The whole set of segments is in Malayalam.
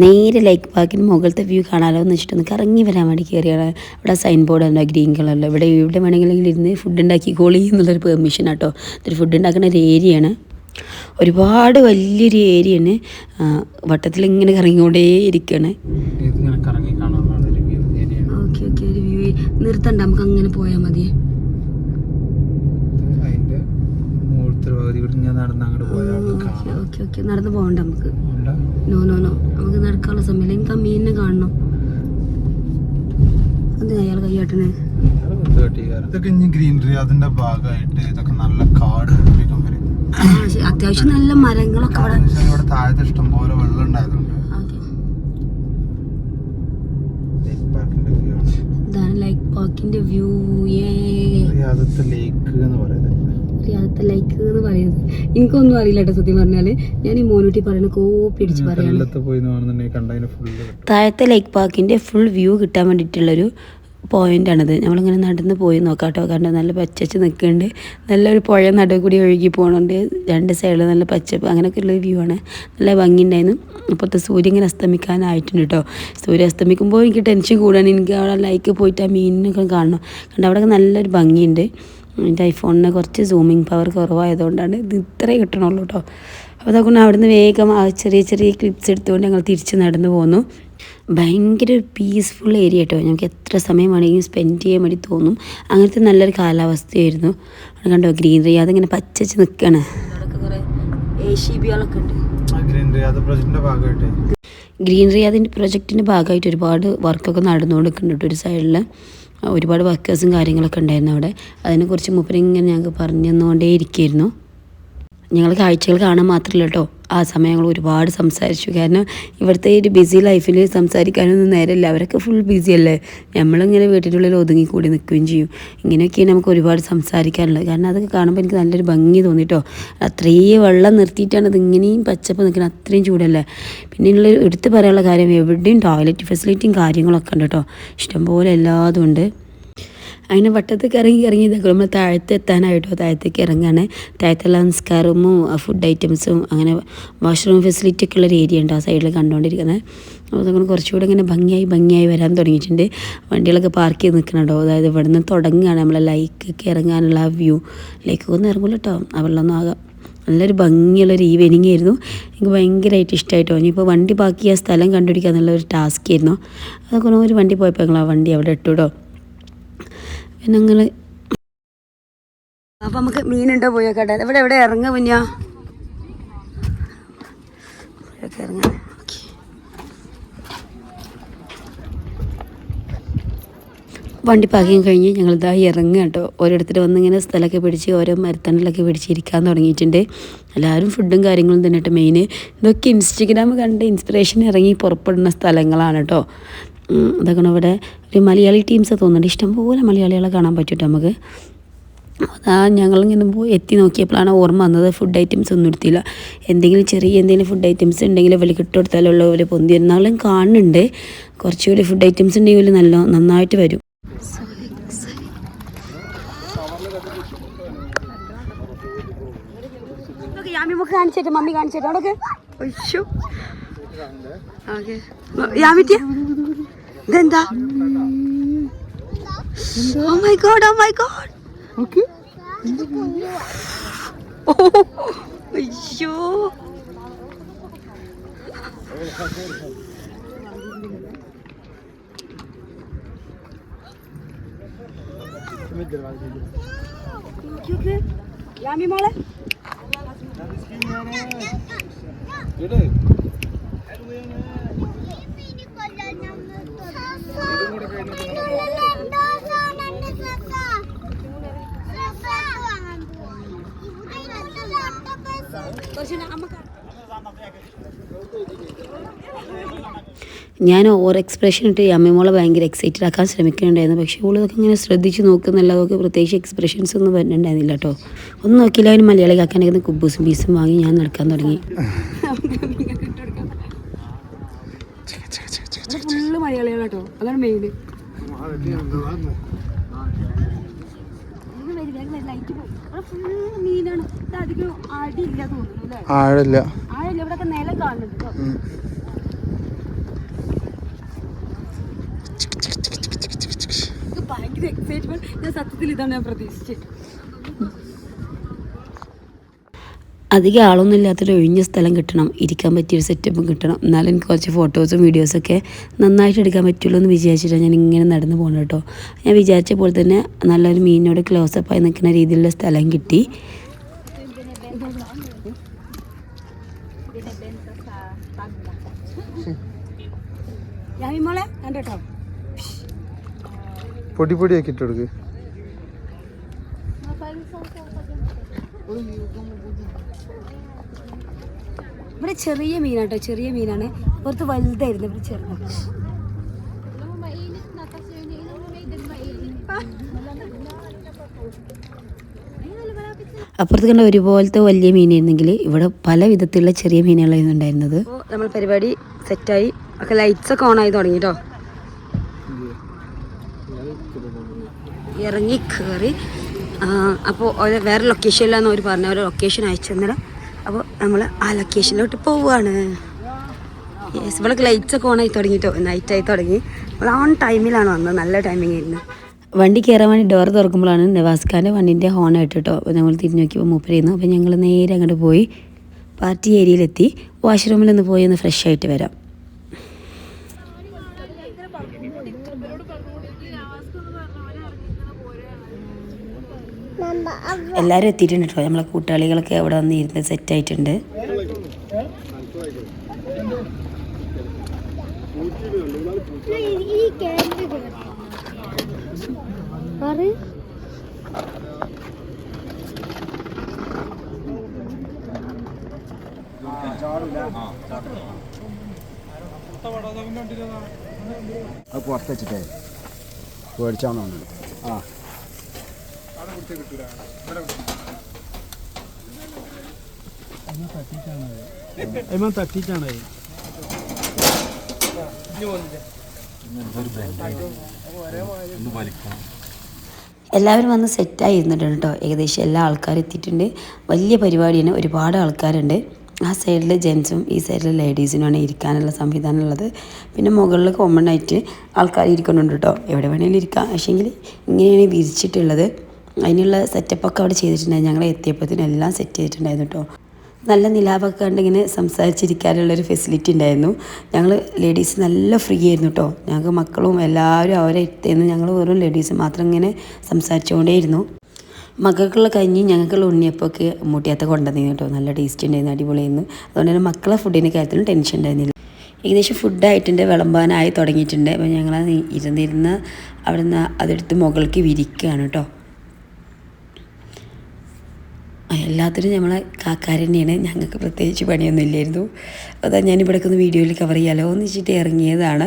നേരെ ലൈക്ക് പാർക്കിന് മുകളിലത്തെ വ്യൂ കാണാമല്ലോ എന്ന് വെച്ചിട്ടൊന്ന് കറങ്ങി വരാൻ വേണ്ടി കയറിയാണ്. ഇവിടെ സൈൻ ബോർഡ് ഉണ്ടോ ഗ്രീൻ കളറിൽ. ഇവിടെ വേണമെങ്കിലും ഇരുന്ന് ഫുഡ് ഉണ്ടാക്കിക്കോളി എന്നുള്ളൊരു പെർമിഷൻ കേട്ടോ. ഇതൊരു ഫുഡ് ഉണ്ടാക്കുന്ന ഒരു ഏരിയയാണ്. ഒരുപാട് വലിയൊരു ഏരിയയാണ്. വട്ടത്തിൽ ഇങ്ങനെ കറങ്ങിക്കൊണ്ടേ ഇരിക്കുകയാണ്. ഓക്കെ ഓക്കെ ഒരു വ്യൂ നിർത്തണ്ട, നമുക്ക് അങ്ങനെ പോയാൽ മതി. ഓക്കെ ഓക്കെ നടന്നു പോകണ്ട നമുക്ക്. നോ നോ നോ നമുക്ക് നടക്കാനുള്ള സമയമില്ല. എനിക്ക് ആ മീനിനെ കാണണം. അത് അയാൾ കൈയാട്ടണേ. ഗ്രീനറി അതിന്റെ ഭാഗമായിട്ട് ഇതൊക്കെ നല്ല കാട് അത്യാവശ്യം നല്ല മരങ്ങളൊക്കെ ഇവിടെ താഴത്തെ ഇഷ്ടം പോലെ വെള്ളം ഉണ്ടായതുകൊണ്ട് ഇതാണ് ലൈക്ക് പാർക്കിന്റെ വ്യൂ. ലൈക്ക് എന്ന് പറയുന്നത് എനിക്കൊന്നും അറിയില്ല കേട്ടോ സത്യം പറഞ്ഞാല്. ഞാൻ ഈ മോനൂട്ടി പറയുന്ന കോപ്പി അടിച്ച് പറയാം. താഴത്തെ ലൈക്ക് പാർക്കിന്റെ ഫുൾ വ്യൂ കിട്ടാൻ വേണ്ടിയിട്ടുള്ളൊരു പോയിൻ്റാണിത്. നമ്മളിങ്ങനെ നടന്ന് പോയി നോക്കാം കേട്ടോ. കണ്ടോ നല്ല പച്ചച്ച് നിൽക്കുന്നുണ്ട്. നല്ലൊരു പുഴ നടുവ് കൂടി ഒഴുകി പോകുന്നുണ്ട്. രണ്ട് സൈഡിൽ നല്ല പച്ചപ്പ് അങ്ങനെയൊക്കെ ഉള്ളൊരു വ്യൂ ആണ്. നല്ല ഭംഗിയുണ്ടായിരുന്നു. അപ്പോഴത്തെ സൂര്യൻ ഇങ്ങനെ അസ്തമിക്കാനായിട്ടുണ്ട് കേട്ടോ. സൂര്യൻ അസ്തമിക്കുമ്പോൾ എനിക്ക് ടെൻഷൻ കൂടാണ്. എനിക്ക് അവിടെ ലൈക്ക് പോയിട്ട് ആ മീനിനൊക്കെ കാണണം. കണ്ടോ അവിടെ നല്ലൊരു ഭംഗിയുണ്ട്. എൻ്റെ ഐഫോണിന് കുറച്ച് സൂമിങ് പവർ കുറവായതുകൊണ്ടാണ് ഇത് ഇത്രേ കിട്ടണുള്ളൂ കേട്ടോ. അപ്പോൾ അതുകൊണ്ട് അവിടുന്ന് വേഗം ആ ചെറിയ ചെറിയ ക്ലിപ്സ് എടുത്തുകൊണ്ട് ഞങ്ങൾ തിരിച്ച് നടന്നു പോന്നു. ഭയങ്കര ഒരു പീസ്ഫുൾ ഏരിയ കേട്ടോ. ഞങ്ങൾക്ക് എത്ര സമയം വേണമെങ്കിലും സ്പെൻഡ് ചെയ്യാൻ വേണ്ടി തോന്നും. അങ്ങനത്തെ നല്ലൊരു കാലാവസ്ഥയായിരുന്നു. കണ്ടോ ഗ്രീനറി അതിങ്ങനെ പച്ചച്ച് നിൽക്കുകയാണ്. ഗ്രീനറി അതിൻ്റെ പ്രൊജക്റ്റിൻ്റെ ഭാഗമായിട്ട് ഒരുപാട് വർക്കൊക്കെ നടന്നുകൊണ്ടിരിക്കുന്നുണ്ട്. ഒരു സൈഡിൽ ഒരുപാട് വർക്കേഴ്സും കാര്യങ്ങളൊക്കെ ഉണ്ടായിരുന്നു അവിടെ. അതിനെക്കുറിച്ച് മൂപ്പര് ഇങ്ങനെ ഞങ്ങൾക്ക് പറഞ്ഞു തന്നുകൊണ്ടേ ഇരിക്കുകയായിരുന്നു. ഞങ്ങൾ കാഴ്ചകൾ കാണാൻ മാത്രമല്ല കേട്ടോ, ആ സമയം ഞങ്ങൾ ഒരുപാട് സംസാരിച്ചു. കാരണം ഇവിടുത്തെ ഒരു ബിസി ലൈഫിൽ സംസാരിക്കാനൊന്നും നേരമില്ല. അവരൊക്കെ ഫുൾ ബിസി അല്ലേ. നമ്മളിങ്ങനെ വീട്ടിനുള്ളിൽ ഒതുങ്ങിക്കൂടി നിൽക്കുകയും ചെയ്യും. ഇങ്ങനെയൊക്കെയാണ് നമുക്ക് ഒരുപാട് സംസാരിക്കാനുള്ളത്. കാരണം അതൊക്കെ കാണുമ്പോൾ എനിക്ക് നല്ലൊരു ഭംഗി തോന്നിട്ടോ. അത്രയും വെള്ളം നിർത്തിയിട്ടാണ് ഇത് ഇങ്ങനെയും പച്ചപ്പ് നിൽക്കുന്നത്. അത്രയും ചൂടല്ലേ. പിന്നെ ഉള്ള എടുത്ത് പറയാനുള്ള കാര്യം എവിടെയും ടോയ്ലറ്റ് ഫെസിലിറ്റിയും കാര്യങ്ങളൊക്കെ ഉണ്ട് കേട്ടോ. ഇഷ്ടംപോലെ എല്ലാതും ഉണ്ട്. അങ്ങനെ വട്ടത്തേക്ക് ഇറങ്ങി ഇതൊക്കെ നമ്മൾ താഴത്ത് എത്താനായിട്ടോ താഴത്തേക്ക് ഇറങ്ങുകയാണ്. താഴത്തുള്ള നിസ്കാര റൂമും ഫുഡ് ഐറ്റംസും അങ്ങനെ വാഷ്റൂം ഫെസിലിറ്റി ഒക്കെ ഉള്ളൊരു ഏരിയ ഉണ്ട് ആ സൈഡിൽ കണ്ടുകൊണ്ടിരിക്കുന്നത്. അപ്പോൾ അതുകൊണ്ട് കുറച്ചുകൂടെ ഇങ്ങനെ ഭംഗിയായി വരാൻ തുടങ്ങിയിട്ടുണ്ട്. വണ്ടികളൊക്കെ പാർക്ക് ചെയ്ത് നിൽക്കണുണ്ടോ. അതായത് ഇവിടെ നിന്ന് തുടങ്ങുകയാണ് നമ്മളെ ലൈക്കൊക്കെ ഇറങ്ങാനുള്ള ആ വ്യൂ. ലൈക്കൊക്കെ ഒന്നും ഇറങ്ങില്ല കേട്ടോ, ആ വെള്ളമൊന്നും ആകാം. നല്ലൊരു ഭംഗിയുള്ളൊരു ഈവനിങ് ആയിരുന്നു. എനിക്ക് ഭയങ്കരമായിട്ട് ഇഷ്ടമായിട്ടോ. ഇനിയിപ്പോൾ വണ്ടി പാർക്ക് ചെയ്യാൻ സ്ഥലം കണ്ടുപിടിക്കുക എന്നുള്ളൊരു ടാസ്ക് ആയിരുന്നു. അതൊക്കെ ഒരു വണ്ടി പോയപ്പോൾ ഞങ്ങൾ ആ വണ്ടി അവിടെ ഇട്ടുവിടോ. പിന്നെ ഞങ്ങൾ അപ്പം നമുക്ക് മീനുണ്ടോ പോയോക്കട്ടെ. എവിടെ ഇറങ്ങുക കുഞ്ഞാ ഇറങ്ങാൻ. വണ്ടി പാക്കിങ് കഴിഞ്ഞ് ഞങ്ങളിതായി ഇറങ്ങുക കേട്ടോ. ഓരോരുത്തർ വന്നിങ്ങനെ സ്ഥലമൊക്കെ പിടിച്ച് ഓരോ മരത്തണലൊക്കെ പിടിച്ചിരിക്കാൻ തുടങ്ങിയിട്ടുണ്ട്. എല്ലാവരും ഫുഡും കാര്യങ്ങളും തന്നെ കേട്ടോ മെയിൻ. ഇതൊക്കെ ഇൻസ്റ്റഗ്രാം കണ്ട് ഇൻസ്പിറേഷൻ ഇറങ്ങി പുറപ്പെടുന്ന സ്ഥലങ്ങളാണ് കേട്ടോ. അതൊക്കെ ഇവിടെ ഒരു മലയാളി ടീംസ് തോന്നുന്നുണ്ട്. ഇഷ്ടംപോലെ മലയാളികളെ കാണാൻ പറ്റും നമുക്ക്. ഞങ്ങളിങ്ങനെ പോയി എത്തി നോക്കിയപ്പോഴാണ് ഓർമ്മ വന്നത് ഫുഡ് ഐറ്റംസ് ഒന്നും എടുത്തില്ല. എന്തെങ്കിലും ഫുഡ് ഐറ്റംസ് ഉണ്ടെങ്കിൽ വലിയ കിട്ടുകൊടുത്താലുള്ള ഒരു പൊന്തി എന്നാലും കാണുന്നുണ്ട്. കുറച്ചുകൂടി ഫുഡ് ഐറ്റംസ് ഉണ്ടെങ്കിൽ നന്നായിട്ട് വരും. മമ്മി കാണിച്ചിട്ട് അവിടെ ഇതെന്താ? Oh my god. Okay. അയ്യോ യാമി മോളെ ഞാൻ ഓവർ എക്സ്പ്രഷൻ ഇട്ട് അമ്മമ്മോളെ ഭയങ്കര എക്സൈറ്റഡ് ആക്കാൻ ശ്രമിക്കുന്നുണ്ടായിരുന്നു. പക്ഷേ ഇവളൊക്കെ ഇങ്ങനെ ശ്രദ്ധിച്ച് നോക്കുന്നല്ലാതൊക്കെ പ്രത്യേകിച്ച് എക്സ്പ്രഷൻസ് ഒന്നും വരുന്നുണ്ടായിരുന്നില്ല കേട്ടോ. ഒന്നും നോക്കിയില്ല. അതിന് മലയാളി കാക്കാനൊക്കെ കുബൂസും പീസും വാങ്ങി ഞാൻ നടക്കാൻ തുടങ്ങി. ഫുള്ള് മലയാളികളാട്ടോ, അതാണ് മെയിൻ. മീനാണ് അധികം. അടിയില്ല തോന്നുന്നു. ആഴില്ല. ഇവിടെ നിലം കാണുന്നുണ്ട്. ഇവിടെ ഫുള്ള് മീനാണ്. അധികം ആഴില്ല തോന്നുന്നു. ആഴില്ല. ഇവിടെ നിലം കാണുന്നുണ്ട്. എക്സൈറ്റ്മെന്റ് ഞാൻ സത്യത്തിൽ ഇതാണ് ഞാൻ പ്രതീക്ഷിച്ചത്. അധികം ആളൊന്നും ഇല്ലാത്തൊരു ഒഴിഞ്ഞ സ്ഥലം കിട്ടണം, ഇരിക്കാൻ പറ്റിയൊരു സെറ്റപ്പും കിട്ടണം, എന്നാലും എനിക്ക് കുറച്ച് ഫോട്ടോസും വീഡിയോസൊക്കെ നന്നായിട്ട് എടുക്കാൻ പറ്റുള്ളൂ എന്ന് വിചാരിച്ചിട്ടാണ് ഞാൻ ഇങ്ങനെ നടന്നു പോകുന്നത് കേട്ടോ. ഞാൻ വിചാരിച്ച പോലെ തന്നെ നല്ലൊരു മീനിനോട് ക്ലോസപ്പായി നിൽക്കുന്ന രീതിയിലുള്ള സ്ഥലം കിട്ടി. പൊടി പൊടിയാക്കി ഇട്ട് കൊടുക്ക്. ഇവിടെ ചെറിയ മീനാട്ടോ, ചെറിയ മീനാണ്. പുറത്ത് വലുതായിരുന്നു, ഇവിടെ ചെറുതാണ്. അപ്പുറത്ത് കണ്ട ഒരുപോലത്തെ വലിയ മീനായിരുന്നെങ്കിൽ ഇവിടെ പല വിധത്തിലുള്ള ചെറിയ മീനുകളായിരുന്നു ഉണ്ടായിരുന്നത്. നമ്മൾ പരിപാടി സെറ്റായി, ഒക്കെ ലൈറ്റ്സ് ഒക്കെ ഓൺ ആയി തുടങ്ങി കേട്ടോ. ഇറങ്ങി കയറി അപ്പോൾ വേറെ ലൊക്കേഷനിലാന്ന് അവർ പറഞ്ഞ ഒരു ലൊക്കേഷൻ അയച്ചു തന്നിടാം. അപ്പോൾ നമ്മൾ ആ ലൊക്കേഷനിലോട്ട് പോവുകയാണ്. യെസ്, ഇവിടെ ലൈറ്റ്സ് ഒക്കെ ഓണായി തുടങ്ങിട്ടോ, നൈറ്റായി തുടങ്ങി. നമ്മൾ ഓൺ ടൈമിലാണ് വന്നത്, നല്ല ടൈമിംഗ് ആയിരുന്നു. വണ്ടി കയറാൻ വേണ്ടി ഡോർ തുറക്കുമ്പോഴാണ് നവാസ്ഖാൻ്റെ വണ്ടിൻ്റെ ഹോൺ ആയിട്ട് കേട്ടോ. അപ്പോൾ നമ്മൾ തിരിഞ്ഞു നോക്കിയപ്പോൾ മൂപ്പരായിരുന്നു. അപ്പോൾ ഞങ്ങൾ നേരെ അങ്ങോട്ട് പോയി പാർട്ടി ഏരിയയിലെത്തി. വാഷ്റൂമിലൊന്ന് പോയി ഒന്ന് ഫ്രഷ് ആയിട്ട് വരാം. എല്ലാവരും എത്തിയിട്ടുണ്ട് കേട്ടോ. നമ്മളെ കൂട്ടാളികളൊക്കെ അവിടെ വന്ന് ഇരുന്ന് സെറ്റായിട്ടുണ്ട്. അത് പുറത്ത് വെച്ചിട്ടേ പേടിച്ചാണോ? ആ തട്ടിട്ടാണ്. എല്ലാവരും വന്ന് സെറ്റായി ഇരുന്നിട്ടുണ്ട് കേട്ടോ. ഏകദേശം എല്ലാ ആൾക്കാരും എത്തിയിട്ടുണ്ട്. വലിയ പരിപാടിയാണ്, ഒരുപാട് ആൾക്കാരുണ്ട്. ആ സൈഡിൽ ജെൻസും ഈ സൈഡിൽ ലേഡീസിനുമാണ് ഇരിക്കാനുള്ള സംവിധാനം ഉള്ളത്. പിന്നെ മുകളിൽ കോമൺ ആയിട്ട് ആൾക്കാർ ഇരിക്കുന്നുണ്ട് കേട്ടോ. എവിടെ വേണമെങ്കിലും ഇരിക്കാം, പക്ഷേങ്കിൽ ഇങ്ങനെയാണ് വിരിച്ചിട്ടുള്ളത്. അതിനുള്ള സെറ്റപ്പൊക്കെ അവിടെ ചെയ്തിട്ടുണ്ടായിരുന്നു. ഞങ്ങൾ എത്തിയപ്പോഴത്തേനും എല്ലാം സെറ്റ് ചെയ്തിട്ടുണ്ടായിരുന്നു കേട്ടോ. നല്ല നിലാവൊക്കെ കണ്ടിങ്ങനെ സംസാരിച്ചിരിക്കാനുള്ളൊരു ഫെസിലിറ്റി ഉണ്ടായിരുന്നു. ഞങ്ങൾ ലേഡീസ് നല്ല ഫ്രീ ആയിരുന്നു കേട്ടോ. ഞങ്ങൾക്ക് മക്കളും എല്ലാവരും അവരെ എത്തിയിരുന്നു. ഞങ്ങൾ വെറും ലേഡീസ് മാത്രം ഇങ്ങനെ സംസാരിച്ചുകൊണ്ടേയിരുന്നു. മക്കൾക്കുള്ള കഞ്ഞി ഞങ്ങൾക്കുള്ള ഉണ്ണിയപ്പൊക്കെ മുട്ടിയാത്ത കൊണ്ടുവന്നിരുന്നു കേട്ടോ. നല്ല ടേസ്റ്റ് ഉണ്ടായിരുന്നു, അടിപൊളിയായിരുന്നു. അതുകൊണ്ട് തന്നെ മക്കളെ ഫുഡിൻ്റെ കാര്യത്തിലും ടെൻഷൻ ഉണ്ടായിരുന്നില്ല. ഏകദേശം ഫുഡായിട്ടുണ്ട്, വിളമ്പാനായി തുടങ്ങിയിട്ടുണ്ട്. അപ്പോൾ ഞങ്ങൾ ഇരുന്നിരുന്ന് അവിടെ നിന്ന് അതെടുത്ത് മുകൾക്ക് വിരിക്കുകയാണ് കേട്ടോ. എല്ലാത്തിനും നമ്മളെ കാക്കാർ തന്നെയാണ്. ഞങ്ങൾക്ക് പ്രത്യേകിച്ച് പണിയൊന്നും ഇല്ലായിരുന്നു. അതാ ഞാനിവിടേക്ക് ഒന്ന് വീഡിയോയിൽ കവർ ചെയ്യാലോ എന്ന് വെച്ചിട്ട് ഇറങ്ങിയതാണ്.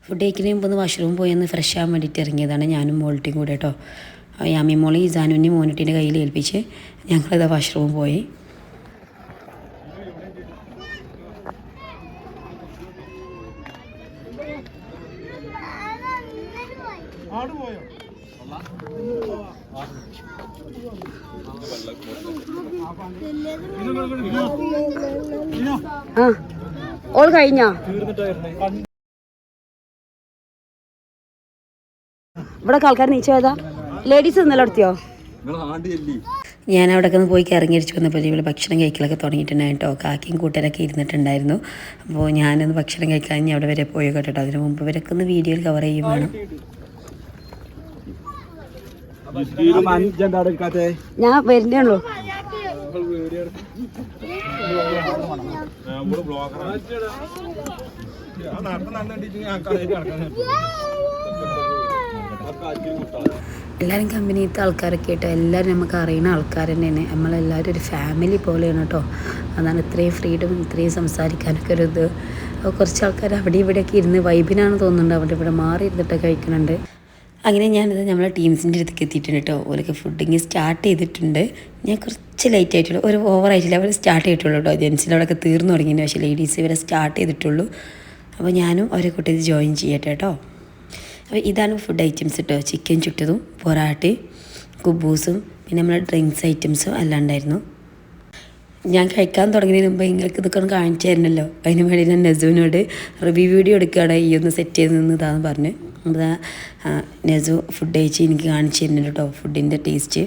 ഫുഡ് കഴിക്കുന്നതിന് മുമ്പ് ഒന്ന് വാഷ്റൂം പോയി ഒന്ന് ഫ്രഷ് ആകാൻ വേണ്ടിയിട്ട് ഇറങ്ങിയതാണ് ഞാനും മോൾട്ടിയും കൂടെ കേട്ടോ. യാമി മോളെ ഈ ജാനുവിനെ മോനിട്ടിൻ്റെ കയ്യിൽ ഏൽപ്പിച്ച് ഞങ്ങളിതാ വാഷ്റൂം പോയി. ഓൾ കഴിഞ്ഞോ? ഇവിടെ ആൾക്കാർ നീച്ചോയതാ. ലേഡീസ് ഇന്നലെ എടുത്തിയോ? ഞാൻ അവിടെ ഒക്കെ പോയി ഇറങ്ങിയിരിച്ചു വന്നപ്പോൾ ഇവിടെ ഭക്ഷണം കഴിക്കലൊക്കെ തുടങ്ങിയിട്ടുണ്ടായിരുന്നു കേട്ടോ. കാക്കയും കൂട്ടരൊക്കെ ഇരുന്നിട്ടുണ്ടായിരുന്നു. അപ്പോൾ ഞാനൊന്ന് ഭക്ഷണം കഴിക്കാൻ ഇനി അവിടെ വരെ പോയി കേട്ടോ. അതിന് മുമ്പ് ഇവരൊക്കെ ഒന്ന് വീഡിയോയിൽ കവർ ചെയ്യും വേണം. ഞാൻ വരുന്നേ ഉള്ളൂ. എല്ലാവരും കമ്പനിയിലത്തെ ആൾക്കാരൊക്കെ കേട്ടോ. എല്ലാവരും നമുക്ക് അറിയുന്ന ആൾക്കാർ തന്നെയാണ്. നമ്മളെല്ലാവരും ഒരു ഫാമിലി പോലെയാണ് കേട്ടോ. അതാണ് ഇത്രയും ഫ്രീഡം, ഇത്രയും സംസാരിക്കാനൊക്കെ ഒരു ഇത്. കുറച്ച് ആൾക്കാർ അവിടെ ഇവിടെയൊക്കെ ഇരുന്ന് വൈബിനാണ് തോന്നുന്നുണ്ട്. അവിടെ ഇവിടെ മാറി ഇരുന്നിട്ട് കഴിക്കുന്നുണ്ട്. അങ്ങനെ ഞാനിത് നമ്മളെ ടീംസിൻ്റെ അടുത്തേക്ക് എത്തിയിട്ടുണ്ട് കേട്ടോ. ഓരൊക്കെ ഫുഡിങ് സ്റ്റാർട്ട് ചെയ്തിട്ടുണ്ട്. ഞാൻ കുറച്ച് ലേറ്റ് ആയിട്ടുള്ളൂ, ഒരു ഓവറായിട്ടില്ല. അവർ സ്റ്റാർട്ട് ചെയ്തിട്ടുള്ളൂ കേട്ടോ. ജെൻസിനോടൊക്കെ തീർന്നു തുടങ്ങിയിട്ടുണ്ട്, പക്ഷേ ലേഡീസ് ഇവരെ സ്റ്റാർട്ട് ചെയ്തിട്ടുള്ളൂ. അപ്പോൾ ഞാനും അവരെ കൂട്ടി ജോയിൻ ചെയ്യട്ടെ കേട്ടോ. അപ്പോൾ ഇതാണ് ഫുഡ് ഐറ്റംസ് കേട്ടോ. ചിക്കൻ ചുട്ടതും പൊറാട്ടയും കുബൂസും പിന്നെ നമ്മുടെ ഡ്രിങ്ക്സ് ഐറ്റംസും എല്ലാം ഉണ്ടായിരുന്നു. ഞാൻ കഴിക്കാൻ തുടങ്ങിയതിന് മുമ്പ് നിങ്ങൾക്ക് ഇതൊക്കെ ഒന്ന് കാണിച്ചു തരണമല്ലോ. അതിന് വേണ്ടി ഞാൻ നെസുവിനോട് റിവ്യൂ വീഡിയോ എടുക്കുകയാണ്, ഈ ഒന്ന് സെറ്റ് ചെയ്ത് നിന്നതാന്ന് പറഞ്ഞ്. അപ്പോൾ നെസു ഫുഡ് കഴിച്ച് എനിക്ക് കാണിച്ചു തരുന്നുണ്ട് കേട്ടോ ഫുഡിൻ്റെ ടേസ്റ്റ്.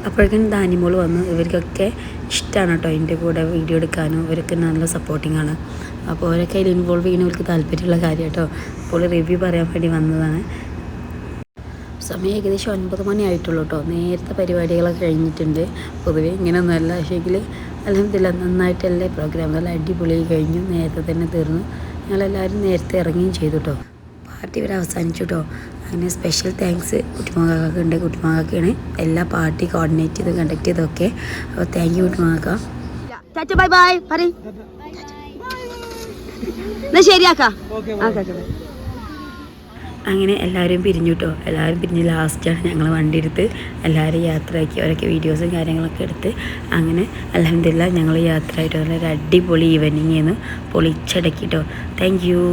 അപ്പോഴേക്കും ധാന്യമോൾ വന്നു. ഇവർക്കൊക്കെ ഇഷ്ടമാണ് കേട്ടോ എൻ്റെ കൂടെ വീഡിയോ എടുക്കാനും. ഇവരൊക്കെ നല്ല സപ്പോർട്ടിംഗ് ആണ്. അപ്പോൾ അവരൊക്കെ അതിൽ ഇൻവോൾവ് ചെയ്യുന്നവർക്ക് താല്പര്യമുള്ള കാര്യം കേട്ടോ. അപ്പോൾ റിവ്യൂ പറയാൻ വേണ്ടി വന്നതാണ്. സമയം ഏകദേശം 9 മണി ആയിട്ടുള്ളൂ കേട്ടോ. നേരത്തെ പരിപാടികളൊക്കെ കഴിഞ്ഞിട്ടുണ്ട്. പൊതുവേ ഇങ്ങനെയൊന്നുമല്ല, പക്ഷേങ്കിൽ അൽഹംദുലില്ലാ നന്നായിട്ടല്ലേ പ്രോഗ്രാം നല്ല അടിപൊളിയായി കഴിഞ്ഞു. നേരത്തെ തന്നെ തീർന്നു. ഞങ്ങളെല്ലാവരും നേരത്തെ ഇറങ്ങുകയും ചെയ്തു കേട്ടോ. പാർട്ടി ഇവർ അവസാനിച്ചു കേട്ടോ. അങ്ങനെ സ്പെഷ്യൽ താങ്ക്സ് കുട്ടിമാക്കാക്ക് ഉണ്ട്. കുട്ടിമാക്കാണ് എല്ലാ പാർട്ടി കോർഡിനേറ്റ് ചെയ്ത് കണ്ടക്ട് ചെയ്തൊക്കെ. അപ്പോൾ താങ്ക് യു കുട്ടിമാക്ക. ബൈ ബൈ പറയ്. ശരിയാക്കാം. അങ്ങനെ എല്ലാവരും പിരിഞ്ഞു കേട്ടോ. എല്ലാവരും പിരിഞ്ഞ് ലാസ്റ്റാണ് ഞങ്ങൾ വണ്ടി എടുത്ത് എല്ലാവരും യാത്രയാക്കി. അവരൊക്കെ വീഡിയോസും കാര്യങ്ങളൊക്കെ എടുത്ത് അങ്ങനെ അൽഹംദുലില്ലാ ഞങ്ങൾ യാത്രയായിട്ട് നല്ലൊരു അടിപൊളി ഈവനിങ് ആയിരുന്നു. പൊളിച്ചടക്കി കേട്ടോ. Thank you.